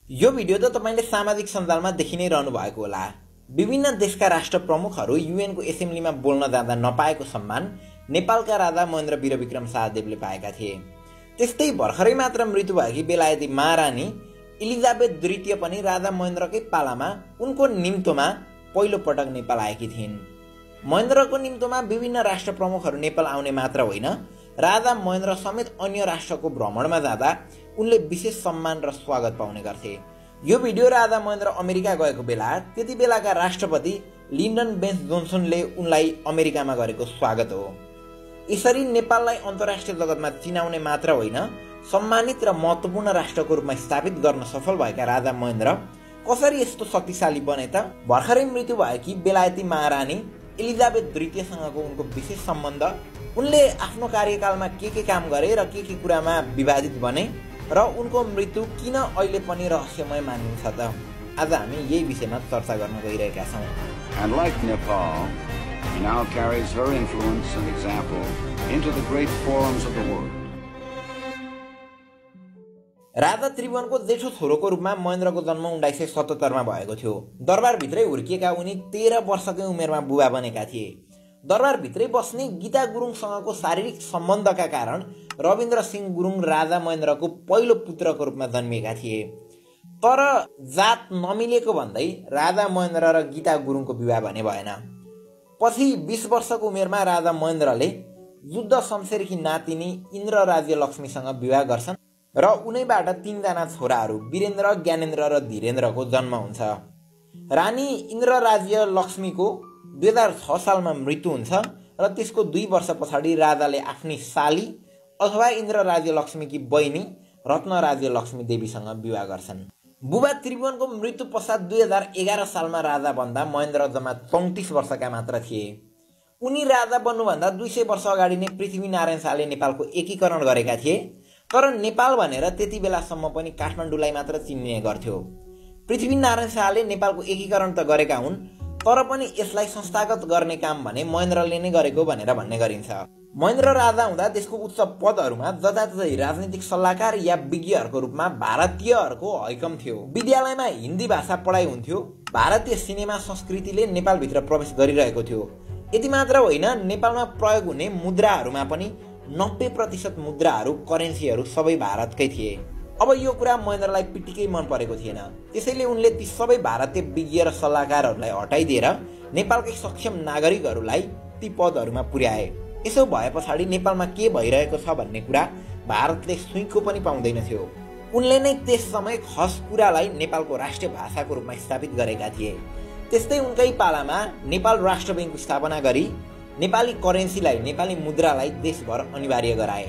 यो भिडियो त तपाईले सामाजिक सञ्जालमा देखि नै रहनु भएको होला। विभिन्न देशका राष्ट्र प्रमुखहरू युएनको एसेम्ब्लीमा बोल्न जाँदा नपाएको सम्मान नेपालका राजा महेन्द्र वीरविक्रम शाहदेवले पाएका थिए। त्यस्तै भर्खरै मात्र मृत्यु भएकी बेलायती महारानी एलिजाबेथ द्वितीय पनि राजा महेन्द्रकै पालामा उनको निम्तोमा पहिलो पटक नेपाल आएकी थिइन्। महेन्द्रको निम्तोमा विभिन्न राष्ट्र प्रमुखहरू नेपाल आउने मात्र होइन, राजा महेन्द्र समेत अन्य राष्ट्रको भ्रमणमा जाँदा उनले विशेष सम्मान र स्वागत पाउने गर्थे। यो भिडियो राजा महेन्द्र अमेरिका गएको बेला त्यति बेलाका राष्ट्रपति लिन्डन बेन्स जोन्सनले उनलाई अमेरिकामा गरेको स्वागत हो। यसरी नेपाललाई अन्तर्राष्ट्रिय जगतमा चिनाउने मात्र होइन, सम्मानित र महत्त्वपूर्ण राष्ट्रको रूपमा स्थापित गर्न सफल भएका राजा महेन्द्र कसरी यस्तो शक्तिशाली बने त? भर्खरै मृत्यु भएकी बेलायती महारानी एलिजाबेथ द्वितीयसँगको उनको विशेष सम्बन्ध, उनले आफ्नो कार्यकालमा के काम गरे र के कुरामा विवादित बने र उनको मृत्यु किन अहिले पनि रहस्यमय मानिन्छ त? आज हामी यही विषयमा चर्चा गर्न गइरहेका छौँ। And like Nepal, she now carries her influence and example into the great forums of the world. राजा त्रिभुवनको जेठो छोरोको रूपमा महेन्द्रको जन्म 1977 मा भएको थियो। दरबारभित्रै हुर्किएका उनी 13 वर्षकै उमेरमा बुबा बनेका थिए। दरबारभित्रै बस्ने गीता गुरुङसँगको शारीरिक सम्बन्धका कारण रविन्द्र सिंह गुरुङ राजा महेन्द्रको पहिलो पुत्रको रूपमा जन्मिएका थिए। तर जात नमिलेको भन्दै राजा महेन्द्र र गीता गुरुङको विवाह भने भएन। पछि 20 वर्षको उमेरमा राजा महेन्द्रले युद्ध शमशेरकी नातिनी इन्द्र राज्य लक्ष्मीसँग विवाह गर्छन् र उनैबाट 3 जना छोराहरू वीरेन्द्र, ज्ञानेन्द्र र धीरेन्द्रको जन्म हुन्छ। रानी इन्द्र राज्य लक्ष्मीको 2006 सालमा मृत्यु हुन्छ र त्यसको 2 वर्ष पछाडि राजाले आफ्नी साली अथवा इन्द्र राज्य लक्ष्मीकी बहिनी रत्न राज्य लक्ष्मी देवीसँग विवाह गर्छन्। बुबा त्रिभुवनको मृत्यु पश्चात 2011 सालमा राजा बन्दा महेन्द्र जम्मा 34 वर्षका मात्र थिए। उनी राजा बन्नुभन्दा 200 वर्ष अगाडि नै पृथ्वीनारायण शाहले नेपालको एकीकरण गरेका थिए। तर नेपाल भनेर त्यति बेलासम्म पनि काठमाडौँलाई मात्र चिन्ने गर्थ्यो। पृथ्वीनारायण शाहले नेपालको एकीकरण त गरेका हुन्, तर पनि यसलाई संस्थागत गर्ने काम भने महेन्द्रले नै गरेको भनेर भन्ने गरिन्छ। महेन्द्र राजा हुँदा देशको उच्च पदहरूमा जताततै राजनीतिक सल्लाहकार या विज्ञहरूको रूपमा भारतीयहरूको हैकम थियो। विद्यालयमा हिन्दी भाषा पढाइ हुन्थ्यो। भारतीय सिनेमा संस्कृतिले नेपालभित्र प्रवेश गरिरहेको थियो। यति मात्र होइन, नेपालमा प्रयोग हुने मुद्राहरूमा पनि 90% मुद्राहरू, करेन्सीहरू सबै भारतकै थिए। अब यो कुरा महेन्द्रलाई पिटिकै मन परेको थिएन। त्यसैले उनले ती सबै भारतीय विज्ञ र सल्लाहकारहरूलाई हटाइदिएर नेपालकै सक्षम नागरिकहरूलाई ती पदहरूमा पुर्याए। यसो भए पछाडि नेपालमा के भइरहेको छ भन्ने कुरा भारतले सुइँको पनि पाउँदैन थियो। उनले नै त्यस समय खस कुरालाई नेपालको राष्ट्रिय भाषाको रूपमा स्थापित गरेका थिए। त्यस्तै उनकै पालामा नेपाल राष्ट्र बैङ्क स्थापना गरी नेपाली करेन्सीलाई, नेपाली मुद्रालाई देशभर अनिवार्य गराए।